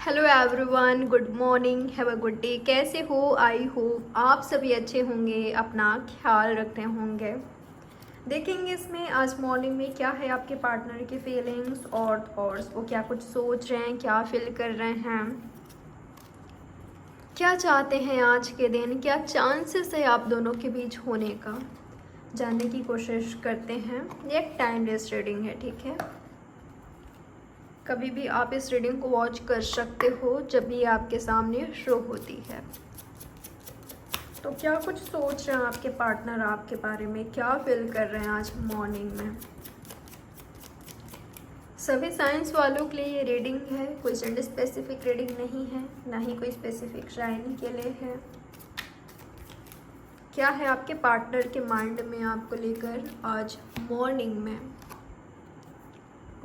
Hello everyone, good morning, have a good day. कैसे हो? I hope आप सभी अच्छे होंगे, अपना ख्याल रखते होंगे। देखेंगे इसमें आज मॉर्निंग में क्या है आपके पार्टनर की फीलिंग्स और थॉट्स। वो क्या कुछ सोच रहे हैं, क्या फील कर रहे हैं, क्या चाहते हैं आज के दिन, क्या चांसेस है आप दोनों के बीच होने का, जानने की कोशिश करते हैं। ये एक टाइम बेस्ड रीडिंग है, ठीक है। कभी भी आप इस रीडिंग को वॉच कर सकते हो जब भी आपके सामने शो होती है। तो क्या कुछ सोच रहे हैं आपके पार्टनर आपके बारे में, क्या फील कर रहे हैं आज मॉर्निंग में। सभी साइंस वालों के लिए ये रीडिंग है, कोई जेंडर स्पेसिफिक रीडिंग नहीं है, ना ही कोई स्पेसिफिक शाइन के लिए है। क्या है आपके पार्टनर के माइंड में आपको लेकर आज मॉर्निंग में।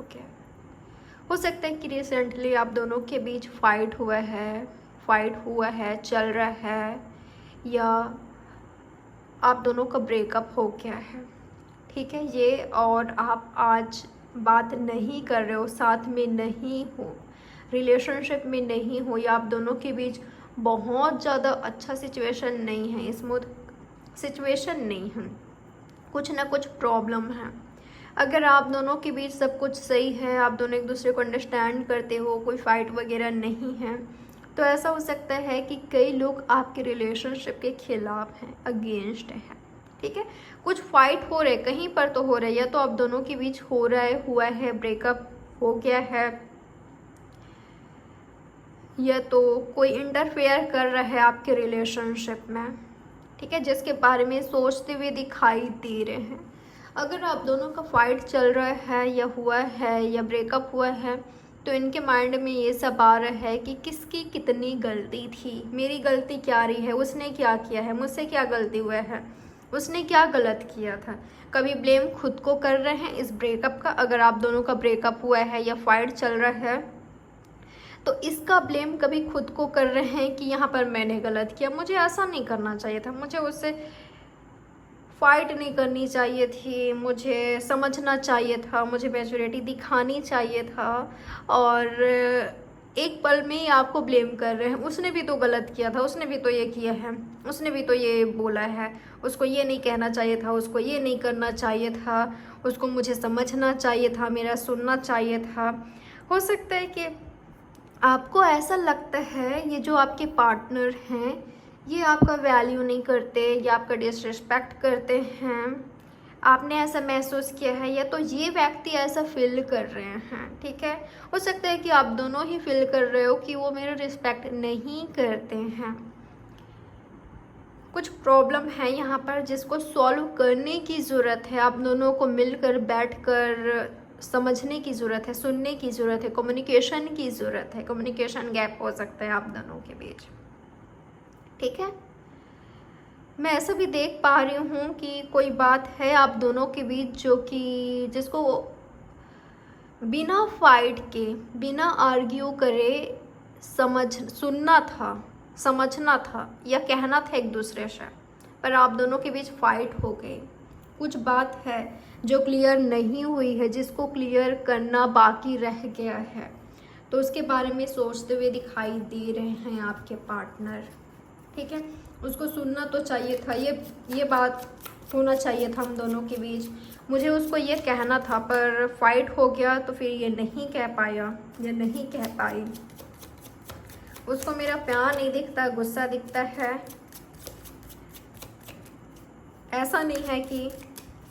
ओके, हो सकता है कि रिसेंटली आप दोनों के बीच फाइट हुआ है, चल रहा है, या आप दोनों का ब्रेकअप हो गया है, ठीक है ये। और आप आज बात नहीं कर रहे हो, साथ में नहीं हो, रिलेशनशिप में नहीं हो, या आप दोनों के बीच बहुत ज़्यादा अच्छा सिचुएशन नहीं है, स्मूथ सिचुएशन नहीं है, कुछ ना कुछ प्रॉब्लम है। अगर आप दोनों के बीच सब कुछ सही है, आप दोनों एक दूसरे को अंडरस्टैंड करते हो, कोई फाइट वगैरह नहीं है, तो ऐसा हो सकता है कि कई लोग आपके रिलेशनशिप के खिलाफ हैं, अगेंस्ट हैं, ठीक है। कुछ फाइट हो रहे, कहीं पर तो हो रहा है, या तो आप दोनों के बीच हो रहा है, हुआ है, ब्रेकअप हो गया है, या तो कोई इंटरफेयर कर रहा है आपके रिलेशनशिप में, ठीक है, जिसके बारे में सोचते हुए दिखाई दे रहे हैं। अगर आप दोनों का फाइट चल रहा है, या हुआ है, या ब्रेकअप हुआ है, तो इनके माइंड में ये सब आ रहा है कि किसकी कितनी गलती थी, मेरी गलती क्या रही है, उसने क्या किया है, मुझसे क्या गलती हुआ है, उसने क्या गलत किया था। कभी ब्लेम खुद को कर रहे हैं इस ब्रेकअप का, अगर आप दोनों का ब्रेकअप हुआ है या फाइट चल रहा है तो इसका ब्लेम कभी खुद को कर रहे हैं कि यहाँ पर मैंने गलत किया, मुझे ऐसा नहीं करना चाहिए था, मुझे उससे फाइट नहीं करनी चाहिए थी, मुझे समझना चाहिए था, मुझे मैच्योरिटी दिखानी चाहिए था। और एक पल में ही आपको ब्लेम कर रहे हैं, उसने भी तो गलत किया था, उसने भी तो ये किया है, उसने भी तो ये बोला है, उसको ये नहीं कहना चाहिए था, उसको ये नहीं करना चाहिए था, उसको मुझे समझना चाहिए था, मेरा सुनना चाहिए था। हो सकता है कि आपको ऐसा लगता है ये जो आपके पार्टनर हैं ये आपका वैल्यू नहीं करते, या आपका डिसरिस्पेक्ट करते हैं, आपने ऐसा महसूस किया है, या तो ये व्यक्ति ऐसा फील कर रहे हैं, ठीक है। हो सकता है कि आप दोनों ही फील कर रहे हो कि वो मेरा रिस्पेक्ट नहीं करते हैं। कुछ प्रॉब्लम है यहाँ पर जिसको सॉल्व करने की ज़रूरत है, आप दोनों को मिलकर बैठकर समझने की ज़रूरत है, सुनने की ज़रूरत है, कम्युनिकेशन की ज़रूरत है। कम्युनिकेशन गैप हो सकता है आप दोनों के बीच, ठीक है। मैं ऐसा भी देख पा रही हूँ कि कोई बात है आप दोनों के बीच जो कि जिसको बिना फाइट के, बिना आर्ग्यू करे सुनना था, समझना था, या कहना था एक दूसरे से, पर आप दोनों के बीच फाइट हो गई। कुछ बात है जो क्लियर नहीं हुई है, जिसको क्लियर करना बाकी रह गया है, तो उसके बारे में सोचते हुए दिखाई दे रहे हैं आपके पार्टनर, ठीक है। उसको सुनना तो चाहिए था, ये बात होना चाहिए था हम दोनों के बीच, मुझे उसको ये कहना था, पर फाइट हो गया तो फिर ये नहीं कह पाया, ये नहीं कह पाई। उसको मेरा प्यार नहीं दिखता, गुस्सा दिखता है। ऐसा नहीं है कि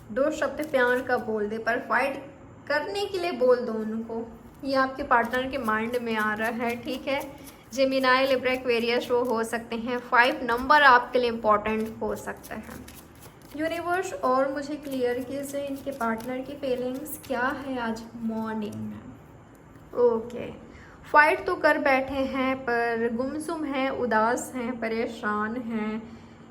दो शब्द प्यार का बोल दे, पर फाइट करने के लिए बोल दो उनको, ये आपके पार्टनर के माइंड में आ रहा है, ठीक है। जेमिनाई, लिब्रा, एक्वेरियस शो हो सकते हैं। 5 नंबर आपके लिए इम्पोर्टेंट हो सकता है। यूनिवर्स और मुझे क्लियर कीजिए इनके पार्टनर की फीलिंग्स क्या है आज मॉर्निंग में। ओके, फाइट तो कर बैठे हैं पर गुमसुम हैं, उदास हैं, परेशान हैं।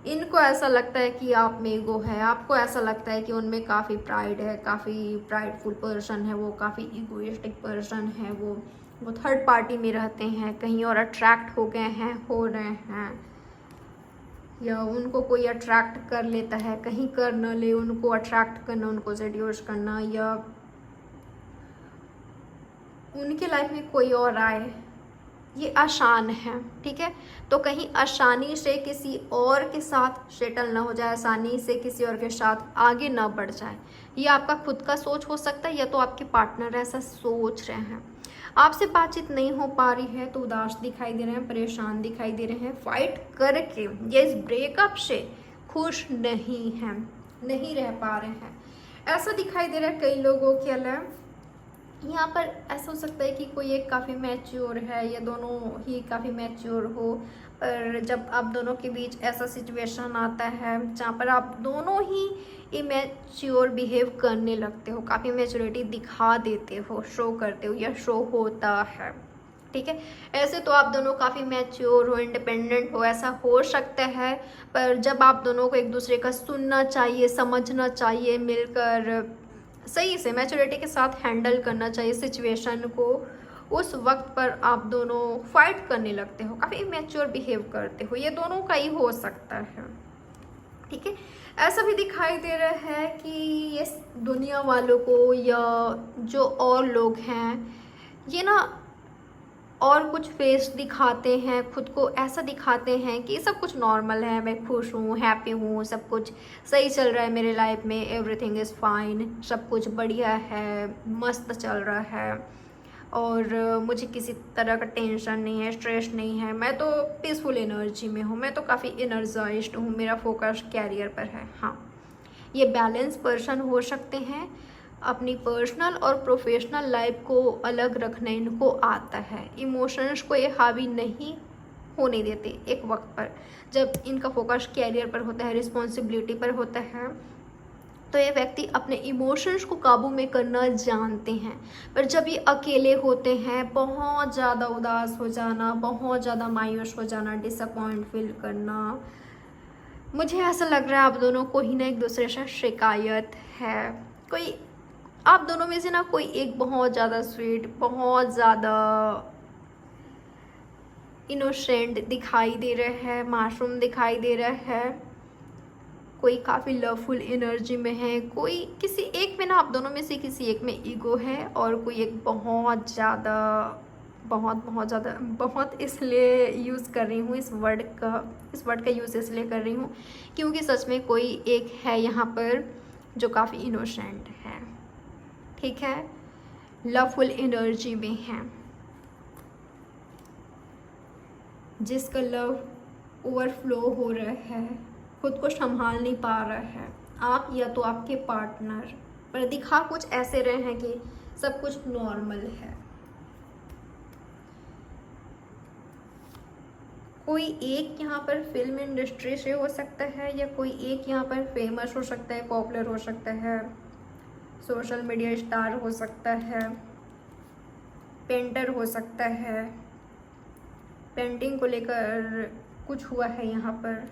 इनको ऐसा लगता है कि आप में ईगो है, आपको ऐसा लगता है कि उनमें काफ़ी प्राइड है, काफ़ी प्राइडफुल पर्सन है वो, काफ़ी ईगोइस्टिक पर्सन है वो थर्ड पार्टी में रहते हैं, कहीं और अट्रैक्ट हो गए हैं, हो रहे हैं, या उनको कोई अट्रैक्ट कर लेता है, कहीं कर न ले, उनको अट्रैक्ट करना, उनको सेड्यूस करना, या उनके लाइफ में कोई और आए, ये आसान है, ठीक है। तो कहीं आसानी से किसी और के साथ सेटल ना हो जाए, आसानी से किसी और के साथ आगे ना बढ़ जाए। ये आपका खुद का सोच हो सकता है या तो आपके पार्टनर ऐसा सोच रहे हैं। आपसे बातचीत नहीं हो पा रही है तो उदास दिखाई दे रहे हैं, परेशान दिखाई दे रहे हैं, फाइट करके ये इस ब्रेकअप से खुश नहीं हैं, नहीं रह पा रहे हैं, ऐसा दिखाई दे रहा है कई लोगों के अलावा। यहाँ पर ऐसा हो सकता है कि कोई एक काफ़ी मैच्योर है या दोनों ही काफ़ी मैच्योर हो, पर जब आप दोनों के बीच ऐसा सिचुएशन आता है जहाँ पर आप दोनों ही इमेच्योर बिहेव करने लगते हो, काफ़ी मैच्योरिटी दिखा देते हो, शो करते हो या शो होता है, ठीक है। ऐसे तो आप दोनों काफ़ी मैच्योर हो, इंडिपेंडेंट हो, ऐसा हो सकता है। पर जब आप दोनों को एक दूसरे का सुनना चाहिए, समझना चाहिए, मिलकर सही से मैच्योरिटी के साथ हैंडल करना चाहिए सिचुएशन को, उस वक्त पर आप दोनों फाइट करने लगते हो, काफ़ी इमेच्योर बिहेव करते हो। ये दोनों का ही हो सकता है, ठीक है। ऐसा भी दिखाई दे रहा है कि ये दुनिया वालों को या जो और लोग हैं ये ना और कुछ फेस दिखाते हैं, खुद को ऐसा दिखाते हैं कि सब कुछ नॉर्मल है, मैं खुश हूँ, हैप्पी हूँ, सब कुछ सही चल रहा है मेरे लाइफ में, एवरीथिंग इज़ फाइन, सब कुछ बढ़िया है, मस्त चल रहा है और मुझे किसी तरह का टेंशन नहीं है, स्ट्रेस नहीं है, मैं तो पीसफुल एनर्जी में हूँ, मैं तो काफ़ी एनर्जाइज्ड हूँ, मेरा फोकस कैरियर पर है। हाँ, ये बैलेंस पर्सन हो सकते हैं, अपनी पर्सनल और प्रोफेशनल लाइफ को अलग रखना इनको आता है, इमोशंस को ये हावी नहीं होने देते। एक वक्त पर जब इनका फोकस कैरियर पर होता है, रिस्पॉन्सिबिलिटी पर होता है, तो ये व्यक्ति अपने इमोशंस को काबू में करना जानते हैं। पर जब ये अकेले होते हैं, बहुत ज़्यादा उदास हो जाना, बहुत ज़्यादा मायूस हो जाना, डिसअपॉइंट फील करना, मुझे ऐसा लग रहा है आप दोनों को ही ना एक दूसरे से शिकायत है। कोई आप दोनों में से ना कोई एक बहुत ज़्यादा स्वीट, बहुत ज़्यादा इनोसेंट दिखाई दे रहा है, मासूम दिखाई दे रहा है, कोई काफ़ी लवफुल एनर्जी में है, कोई किसी एक में ना आप दोनों में से किसी एक में ईगो है और कोई एक बहुत ज़्यादा बहुत इसलिए यूज़ कर रही हूँ इस वर्ड का यूज़ इसलिए कर रही हूँ क्योंकि सच में कोई एक है यहाँ पर जो काफ़ी इनोसेंट है, ठीक है, लवफुल एनर्जी में है, जिसका लव ओवरफ्लो हो रहा है, खुद को संभाल नहीं पा रहा है, आप या तो आपके पार्टनर, पर दिखा कुछ ऐसे रहे हैं कि सब कुछ नॉर्मल है। कोई एक यहाँ पर फिल्म इंडस्ट्री से हो सकता है या कोई एक यहाँ पर फेमस हो सकता है, पॉपुलर हो सकता है, सोशल मीडिया स्टार हो सकता है, पेंटर हो सकता है, पेंटिंग को लेकर कुछ हुआ है यहाँ पर,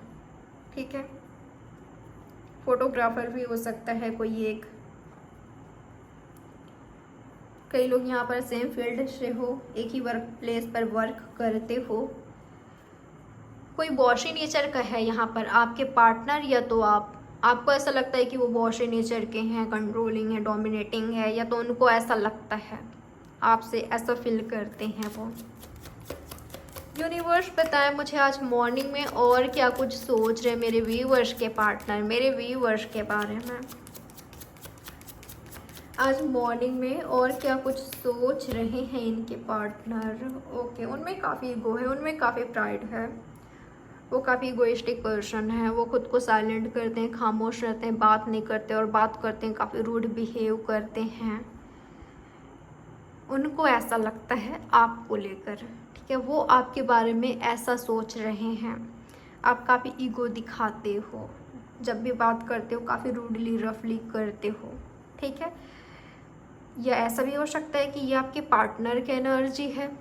ठीक है, फोटोग्राफर भी हो सकता है कोई एक, कई लोग यहाँ पर सेम फील्ड से हो, एक ही वर्क प्लेस पर वर्क करते हो, कोई बॉशी नेचर का है यहाँ पर आपके पार्टनर या तो आपको ऐसा लगता है कि वो बॉशी नेचर के हैं, कंट्रोलिंग है, डोमिनेटिंग है, या तो उनको ऐसा लगता है, आपसे ऐसा फील करते हैं वो। यूनिवर्स बताएं मुझे आज मॉर्निंग में और क्या कुछ सोच रहे मेरे व्यूअर्स के पार्टनर, मेरे व्यूअर्स के बारे में। आज मॉर्निंग में और क्या कुछ सोच रहे हैं इनके पार्टनर। ओके, उनमें काफ़ी ईगो है, उनमें काफ़ी प्राइड है, वो काफ़ी इगोइस्टिक पर्सन है, वो खुद को साइलेंट करते हैं, खामोश रहते हैं, बात नहीं करते, और बात करते हैं काफ़ी रूड बिहेव करते हैं। उनको ऐसा लगता है आपको लेकर, ठीक है, वो आपके बारे में ऐसा सोच रहे हैं। आप काफ़ी ईगो दिखाते हो, जब भी बात करते हो काफ़ी रूडली रफली करते हो, ठीक है। या ऐसा भी हो सकता है कि ये आपके पार्टनर की एनर्जी है,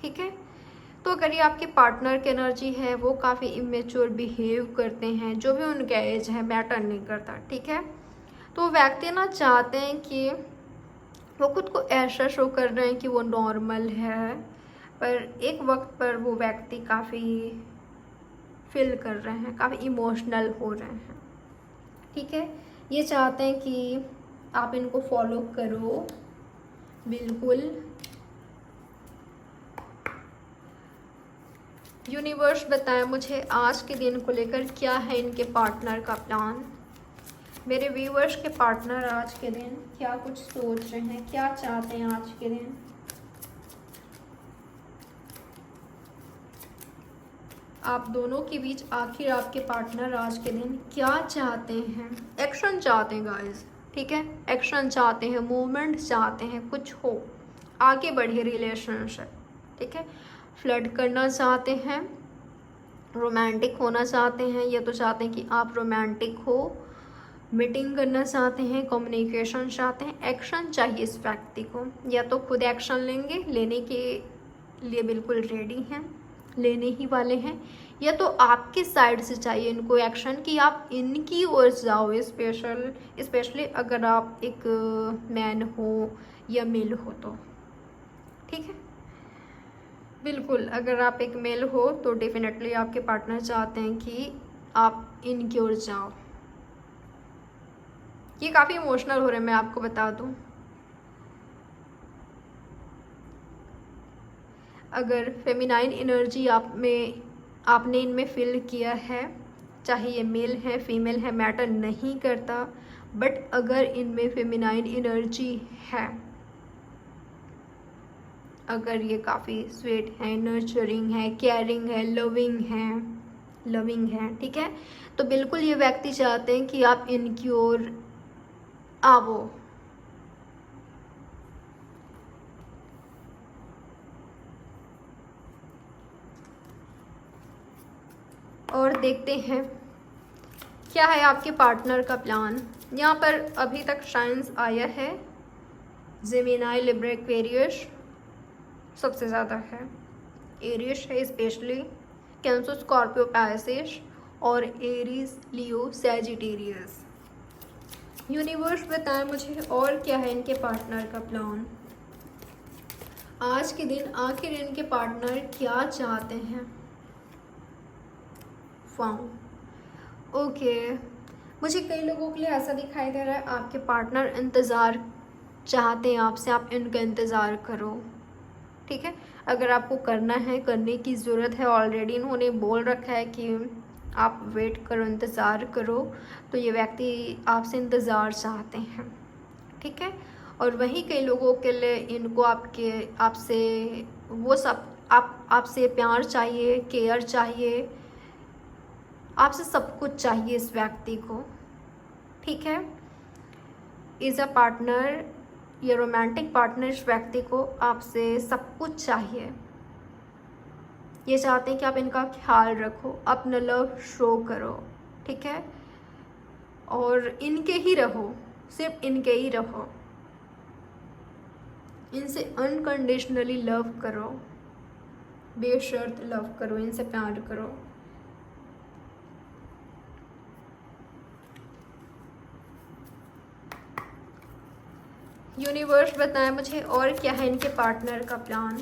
ठीक है। तो अगर ये आपके पार्टनर की एनर्जी है, वो काफ़ी इमेच्योर बिहेव करते हैं, जो भी उनका एज है मैटर नहीं करता, ठीक है। तो व्यक्ति ना चाहते हैं कि वो खुद को ऐसा शो कर रहे हैं कि वो नॉर्मल है, पर एक वक्त पर वो व्यक्ति काफ़ी फील कर रहे हैं, काफ़ी इमोशनल हो रहे हैं, ठीक है। ये चाहते हैं कि आप इनको फॉलो करो, बिल्कुल यूनिवर्स बताएं मुझे आज के दिन को लेकर क्या है इनके पार्टनर का प्लान। मेरे व्यूवर्स के पार्टनर आज के दिन क्या कुछ सोच रहे हैं, क्या चाहते हैं आज के दिन। आप दोनों के बीच आखिर आपके पार्टनर आज के दिन क्या चाहते हैं। एक्शन चाहते हैं गाइस, ठीक है, एक्शन चाहते हैं, मूवमेंट चाहते हैं, कुछ हो, आगे बढ़े रिलेशनशिप, ठीक है। फ्लर्ट करना चाहते हैं, रोमांटिक होना चाहते हैं, या तो चाहते हैं कि आप रोमांटिक हो, मीटिंग करना चाहते हैं, कम्युनिकेशन चाहते हैं, एक्शन चाहिए इस व्यक्ति को। या तो खुद एक्शन लेंगे, लेने के लिए बिल्कुल रेडी हैं, लेने ही वाले हैं, या तो आपके साइड से चाहिए इनको एक्शन कि आप इनकी ओर जाओ। स्पेशली अगर आप एक मैन हो या मेल हो तो, ठीक है। बिल्कुल अगर आप एक मेल हो तो डेफिनेटली आपके पार्टनर चाहते हैं कि आप इनकी ओर जाओ। ये काफ़ी इमोशनल हो रहे हैं, मैं आपको बता दूं। अगर फेमिनाइन एनर्जी आपने इनमें फील किया है, चाहे ये मेल है फीमेल है मैटर नहीं करता, बट अगर इनमें फेमिनाइन एनर्जी है, अगर ये काफ़ी स्वीट है, नर्चरिंग है, केयरिंग है, लविंग है, ठीक है, तो बिल्कुल ये व्यक्ति चाहते हैं कि आप इनकी ओर आवो। और देखते हैं क्या है आपके पार्टनर का प्लान। यहाँ पर अभी तक साइंस आया है, जेमिनाई, लिब्रा, एक्वेरियस सबसे ज़्यादा है, एरियस है स्पेशली, कैंसर, स्कॉर्पियो, पाइसेस और एरीज, लियो, सैजिटेरियस। यूनिवर्स बताएं मुझे और क्या है इनके पार्टनर का प्लान आज के दिन। आखिर इनके पार्टनर क्या चाहते हैं। ओके, मुझे कई लोगों के लिए ऐसा दिखाई दे रहा है आपके पार्टनर इंतज़ार चाहते हैं आपसे, आप इनका इंतज़ार करो, ठीक है। अगर आपको करना है, करने की ज़रूरत है, ऑलरेडी इन्होंने बोल रखा है कि आप वेट करो, इंतज़ार करो, तो ये व्यक्ति आपसे इंतज़ार चाहते हैं, ठीक है। और वहीं कई लोगों के लिए इनको आपसे वो सब आपसे प्यार चाहिए, केयर चाहिए, आपसे सब कुछ चाहिए इस व्यक्ति को, ठीक है। इज़ अ पार्टनर या रोमांटिक पार्टनर, इस व्यक्ति को आपसे सब कुछ चाहिए। ये चाहते हैं कि आप इनका ख्याल रखो, अपना लव शो करो, ठीक है, और इनके ही रहो, सिर्फ इनके ही रहो, इनसे अनकंडीशनली लव करो, बेशर्त लव करो, इनसे प्यार करो। यूनिवर्स बताएं मुझे और क्या है इनके पार्टनर का प्लान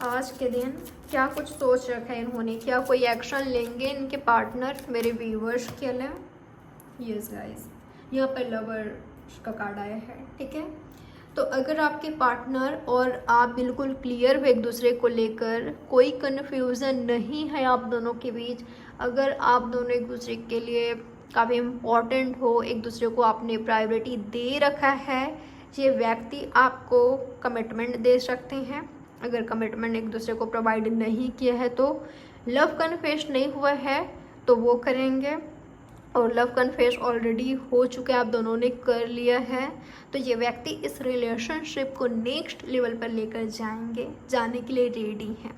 आज के दिन। क्या कुछ सोच रखा है इन्होंने, क्या कोई एक्शन लेंगे इनके पार्टनर मेरे व्यूवर्स के लिए। यस गाइस, यहाँ पर लवर का कार्ड आया है, ठीक है। तो अगर आपके पार्टनर और आप बिल्कुल क्लियर हो एक दूसरे को लेकर, कोई कन्फ्यूज़न नहीं है आप दोनों के बीच, अगर आप दोनों एक दूसरे के लिए काफ़ी इम्पॉर्टेंट हो, एक दूसरे को आपने प्रायोरिटी दे रखा है, ये व्यक्ति आपको कमिटमेंट दे सकते हैं। अगर कमिटमेंट एक दूसरे को प्रोवाइड नहीं किया है तो लव कन्फेस नहीं हुआ है तो वो करेंगे, और लव कन्फेस ऑलरेडी हो चुका है, आप दोनों ने कर लिया है, तो ये व्यक्ति इस रिलेशनशिप को नेक्स्ट लेवल पर लेकर जाने के लिए रेडी हैं।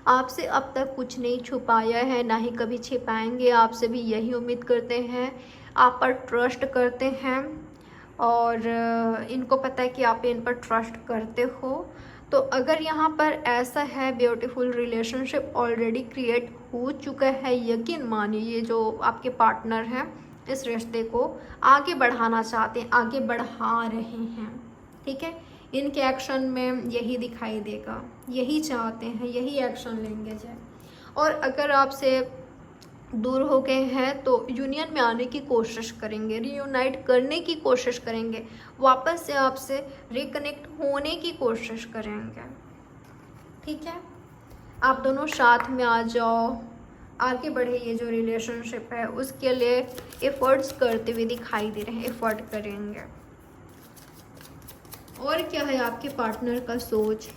आपसे अब तक कुछ नहीं छुपाया है, ना ही कभी छिपाएंगे, आपसे भी यही उम्मीद करते हैं, आप पर ट्रस्ट करते हैं, और इनको पता है कि आप इन पर ट्रस्ट करते हो। तो अगर यहाँ पर ऐसा है, ब्यूटीफुल रिलेशनशिप ऑलरेडी क्रिएट हो चुका है, यकीन मानिए ये जो आपके पार्टनर हैं इस रिश्ते को आगे बढ़ाना चाहते हैं, आगे बढ़ा रहे हैं, ठीक है। इनके एक्शन में यही दिखाई देगा, यही चाहते हैं, यही एक्शन लेंगे जाए। और अगर आपसे दूर हो गए हैं तो यूनियन में आने की कोशिश करेंगे, रीयूनाइट करने की कोशिश करेंगे, वापस से आपसे रिकनेक्ट होने की कोशिश करेंगे, ठीक है। आप दोनों साथ में आ जाओ, आगे बढ़े। ये जो रिलेशनशिप है उसके लिए एफर्ट्स करते हुए दिखाई दे रहे हैं, एफर्ट करेंगे। और क्या है आपके पार्टनर का सोच,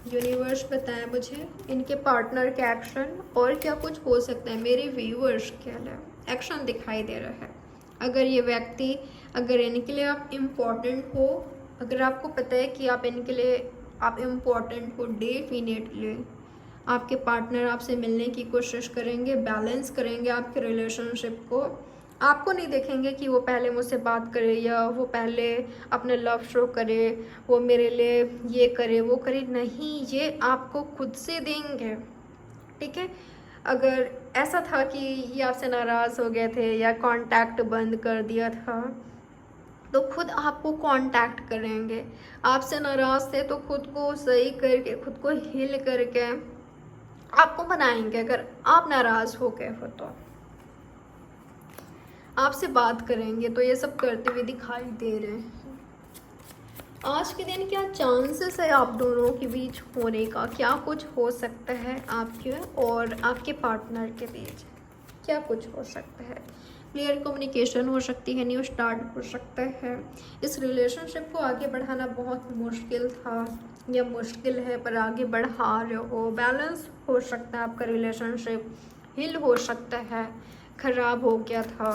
यूनिवर्स बताएं मुझे इनके पार्टनर के एक्शन और क्या कुछ हो सकता है मेरे व्यूअर्स के लिए। एक्शन दिखाई दे रहा है। अगर ये व्यक्ति, अगर इनके लिए आप इम्पोर्टेंट हो, अगर आपको पता है कि आप इनके लिए आप इम्पोर्टेंट हो, डेफिनेटली आपके पार्टनर आपसे मिलने की कोशिश करेंगे, बैलेंस करेंगे आपके रिलेशनशिप को। आपको नहीं देखेंगे कि वो पहले मुझसे बात करे या वो पहले अपने लव शो करे, वो मेरे लिए ये करे वो करे, नहीं, ये आपको खुद से देंगे। ठीक है। अगर ऐसा था कि ये आपसे नाराज़ हो गए थे या कांटेक्ट बंद कर दिया था, तो खुद आपको कांटेक्ट करेंगे। आपसे नाराज़ थे तो खुद को सही करके, खुद को हील करके आपको बनाएंगे। अगर आप नाराज़ हो गए हो तो आपसे बात करेंगे। तो ये सब करते हुए दिखाई दे रहे हैं। आज के दिन क्या चांसेस है आप दोनों के बीच होने का, क्या कुछ हो सकता है आपके और आपके पार्टनर के बीच, क्या कुछ हो सकता है। क्लियर कम्युनिकेशन हो सकती है, न्यू स्टार्ट हो सकता है। इस रिलेशनशिप को आगे बढ़ाना बहुत मुश्किल था या मुश्किल है, पर आगे बढ़ा रहे हो। बैलेंस हो सकता है आपका रिलेशनशिप, हिल हो सकता है, ख़राब हो गया था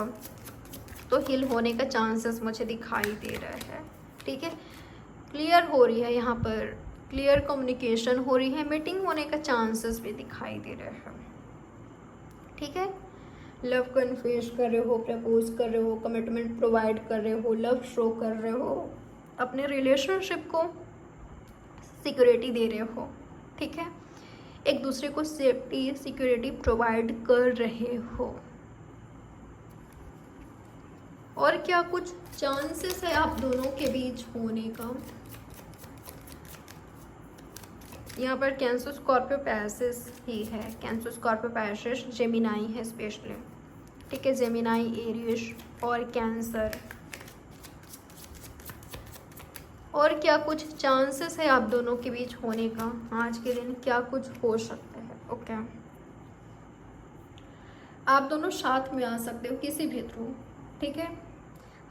तो हिल होने का चांसेस मुझे दिखाई दे रहा है। ठीक है, क्लियर हो रही है, यहाँ पर क्लियर कम्युनिकेशन हो रही है, मीटिंग होने का चांसेस भी दिखाई दे रहे हैं। ठीक है, लव कन्फेस कर रहे हो, प्रपोज कर रहे हो, कमिटमेंट प्रोवाइड कर रहे हो, लव शो कर रहे हो, अपने रिलेशनशिप को सिक्योरिटी दे रहे हो। ठीक है, एक दूसरे को सेफ्टी सिक्योरिटी प्रोवाइड कर रहे हो। और क्या कुछ चांसेस है आप दोनों के बीच होने का। यहाँ पर कैंसर स्कॉर्पियो पैसेस ही है, कैंसर स्कॉर्पियो पैसेस जेमिनाई है स्पेशली। ठीक है, जेमिनाई, एरियस और कैंसर। और क्या कुछ चांसेस है आप दोनों के बीच होने का आज के दिन, क्या कुछ हो सकता है। ओके, आप दोनों साथ में आ सकते हो किसी भी थ्रू। ठीक है,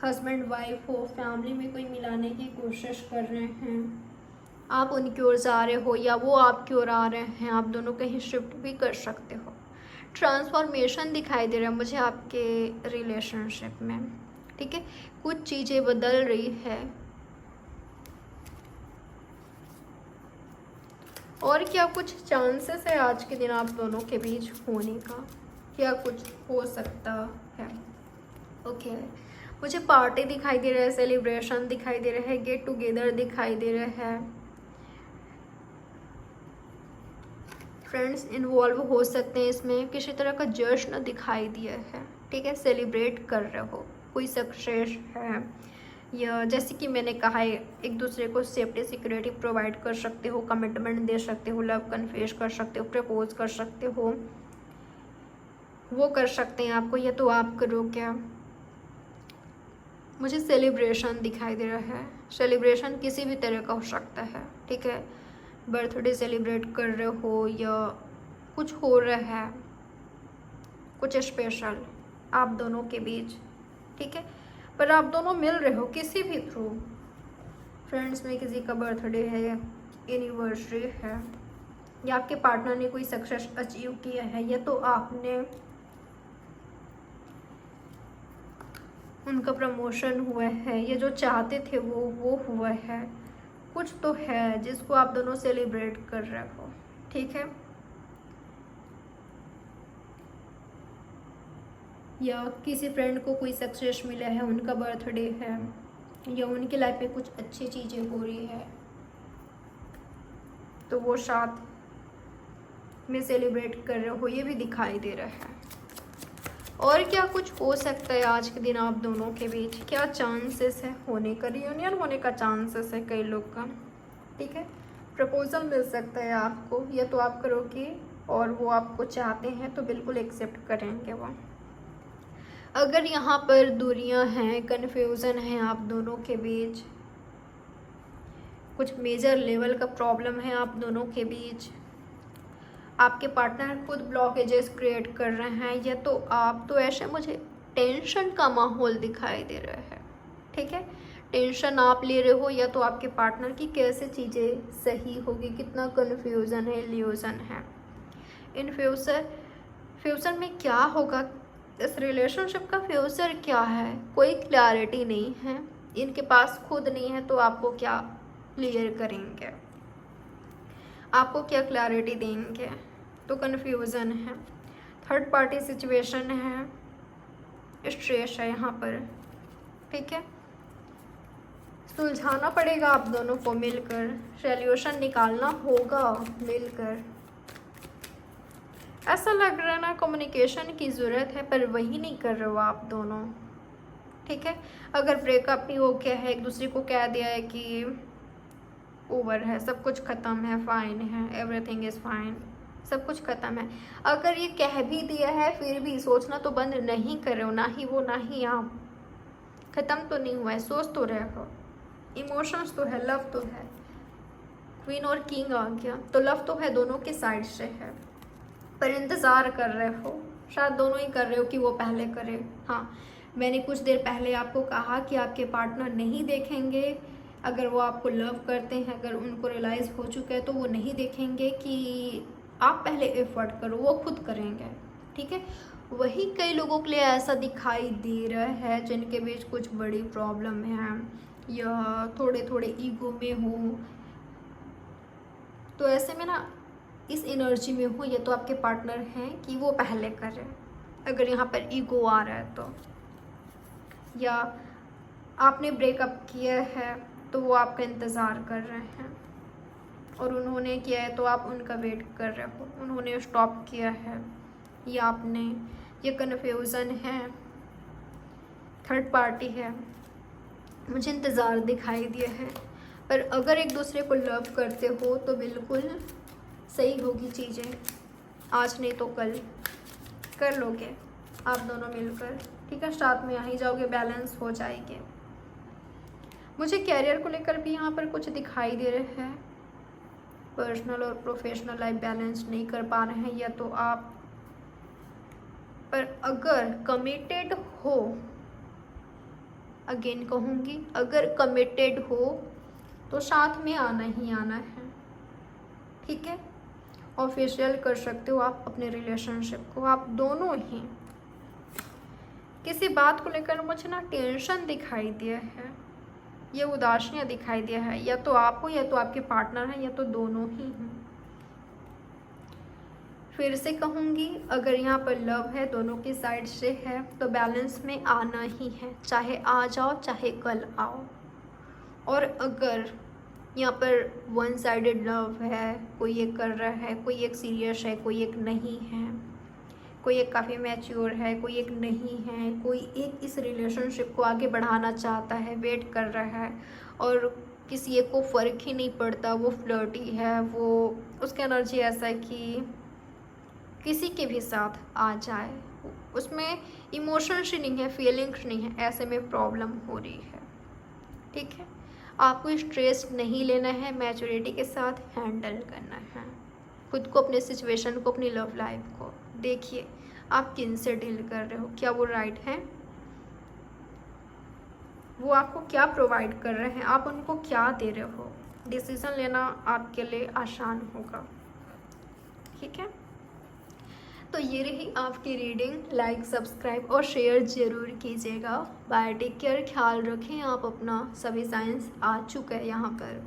हस्बैंड वाइफ हो, फैमिली में कोई मिलाने की कोशिश कर रहे हैं, आप उनकी ओर जा रहे हो या वो आपकी ओर आ रहे हैं, आप दोनों कहीं शिफ्ट भी कर सकते हो। ट्रांसफॉर्मेशन दिखाई दे रहा है मुझे आपके रिलेशनशिप में। ठीक है, कुछ चीज़ें बदल रही है। और क्या कुछ चांसेस है आज के दिन आप दोनों के बीच होने का, क्या कुछ हो सकता है। ओके, मुझे पार्टी दिखाई दे रहा है, सेलिब्रेशन दिखाई दे रहा है, गेट टुगेदर दिखाई दे रहा है, फ्रेंड्स इन्वॉल्व हो सकते हैं इसमें, किसी तरह का जश्न दिखाई दिया है। ठीक है, सेलिब्रेट कर रहे हो, कोई सक्सेस है, या जैसे कि मैंने कहा है, एक दूसरे को सेफ्टी सिक्योरिटी प्रोवाइड कर सकते हो, कमिटमेंट दे सकते हो, लव कन्फेस कर सकते हो, प्रपोज कर सकते हो, वो कर सकते हैं आपको, या तो आप करो। क्या मुझे सेलिब्रेशन दिखाई दे रहा है, सेलिब्रेशन किसी भी तरह का हो सकता है। ठीक है, बर्थडे सेलिब्रेट कर रहे हो या कुछ हो रहा है, कुछ स्पेशल आप दोनों के बीच। ठीक है, पर आप दोनों मिल रहे हो किसी भी थ्रू। फ्रेंड्स में किसी का बर्थडे है, एनिवर्सरी है, या आपके पार्टनर ने कोई सक्सेस अचीव किया है, या तो आपने उनका प्रमोशन हुआ है, या जो चाहते थे वो हुआ है। कुछ तो है जिसको आप दोनों सेलिब्रेट कर रहे हो। ठीक है, या किसी फ्रेंड को कोई सक्सेस मिला है, उनका बर्थडे है, या उनकी लाइफ में कुछ अच्छी चीज़ें हो रही है, तो वो साथ में सेलिब्रेट कर रहे हो, ये भी दिखाई दे रहा है। और क्या कुछ हो सकता है आज के दिन आप दोनों के बीच, क्या चांसेस है होने का, रियूनियन होने का चांसेस है कई लोग का। ठीक है, प्रपोजल मिल सकता है आपको, या तो आप करोगे और वो आपको चाहते हैं तो बिल्कुल एक्सेप्ट करेंगे वो। अगर यहाँ पर दूरियाँ हैं, कन्फ्यूज़न है आप दोनों के बीच, कुछ मेजर लेवल का प्रॉब्लम है आप दोनों के बीच। आपके पार्टनर खुद ब्लॉकेजेस क्रिएट कर रहे हैं, या तो आप, तो ऐसे मुझे टेंशन का माहौल दिखाई दे रहा है। ठीक है, टेंशन आप ले रहे हो, या तो आपके पार्टनर की कैसे चीज़ें सही होगी, कितना कन्फ्यूज़न है, इल्यूज़न है। इन फ्यूचर में क्या होगा, इस रिलेशनशिप का फ्यूचर क्या है, कोई क्लैरिटी नहीं है। इनके पास खुद नहीं है तो आपको क्या क्लियर करेंगे, आपको क्या क्लैरिटी देंगे, तो कन्फ्यूज़न है। थर्ड पार्टी सिचुएशन है, स्ट्रेस है यहाँ पर। ठीक है, सुलझाना पड़ेगा आप दोनों को मिलकर, सॉल्यूशन निकालना होगा मिलकर। ऐसा लग रहा है ना कम्युनिकेशन की ज़रूरत है, पर वही नहीं कर रहे हो आप दोनों। ठीक है, अगर ब्रेकअप भी हो गया है, एक दूसरे को कह दिया है कि ओवर है, सब कुछ ख़त्म है, फाइन है, एवरीथिंग इज़ फाइन, सब कुछ ख़त्म है, अगर ये कह भी दिया है फिर भी सोचना तो बंद नहीं कर रहे हो, ना ही वो ना ही आप। ख़त्म तो नहीं हुआ है, सोच तो रहे हो, इमोशंस तो है, लव तो है। क्वीन और किंग आ गया, तो लव तो है, दोनों के साइड से है, पर इंतज़ार कर रहे हो, शायद दोनों ही कर रहे हो कि वो पहले करे। हाँ, मैंने कुछ देर पहले आपको कहा कि आपके पार्टनर नहीं देखेंगे, अगर वो आपको लव करते हैं, अगर उनको रियलाइज़ हो चुका है तो वो नहीं देखेंगे कि आप पहले एफर्ट करो, वो खुद करेंगे। ठीक है, वही कई लोगों के लिए ऐसा दिखाई दे रहा है जिनके बीच कुछ बड़ी प्रॉब्लम है, या थोड़े थोड़े ईगो में हो, तो ऐसे में ना इस एनर्जी में हो, या तो आपके पार्टनर हैं कि वो पहले करें, अगर यहाँ पर ईगो आ रहा है तो, या आपने ब्रेकअप किया है तो वो आपका इंतज़ार कर रहे हैं, और उन्होंने किया है तो आप उनका वेट कर रहे हो, उन्होंने स्टॉप किया है या आपने, ये कन्फ्यूज़न है। थर्ड पार्टी है, मुझे इंतज़ार दिखाई दिया है, पर अगर एक दूसरे को लव करते हो तो बिल्कुल सही होगी चीज़ें, आज नहीं तो कल कर लोगे आप दोनों मिलकर। ठीक है, साथ में आ ही जाओगे, बैलेंस हो जाएंगे। मुझे कैरियर को लेकर भी यहाँ पर कुछ दिखाई दे रहे हैं, पर्सनल और प्रोफेशनल लाइफ बैलेंस नहीं कर पा रहे हैं, या तो आप, पर अगर कमिटेड हो, अगेन कहूँगी, अगर कमिटेड हो तो साथ में आना ही आना है। ठीक है, ऑफिशियल कर सकते हो आप अपने रिलेशनशिप को, आप दोनों ही। किसी बात को लेकर मुझे ना टेंशन दिखाई दिया है, ये उदासियाँ दिखाई दिया है, या तो आप हो, या तो आपके पार्टनर हैं, या तो दोनों ही हैं। फिर से कहूँगी, अगर यहाँ पर लव है, दोनों की साइड से है, तो बैलेंस में आना ही है, चाहे आज आओ चाहे कल आओ। और अगर यहाँ पर वन साइडेड लव है, कोई एक कर रहा है, कोई एक सीरियस है, कोई एक नहीं है, कोई एक काफ़ी मैच्योर है, कोई एक नहीं है, कोई एक इस रिलेशनशिप को आगे बढ़ाना चाहता है, वेट कर रहा है, और किसी एक को फ़र्क ही नहीं पड़ता, वो फ्लर्टी है, वो उसका एनर्जी ऐसा है कि किसी के भी साथ आ जाए, उसमें इमोशंस ही नहीं है, फीलिंग्स नहीं है, ऐसे में प्रॉब्लम हो रही है। ठीक है, आपको स्ट्रेस नहीं लेना है, मैच्योरिटी के साथ हैंडल करना है खुद को, अपने सिचुएशन को, अपनी लव लाइफ को। देखिए आप किन से डील कर रहे हो, क्या वो राइट है, वो आपको क्या प्रोवाइड कर रहे हैं, आप उनको क्या दे रहे हो, डिसीज़न लेना आपके लिए आसान होगा। ठीक है, तो ये रही आपकी रीडिंग, लाइक सब्सक्राइब और शेयर ज़रूर कीजिएगा। बाय, टेक केयर, ख्याल रखें आप अपना, सभी साइंस आ चुका है यहाँ पर।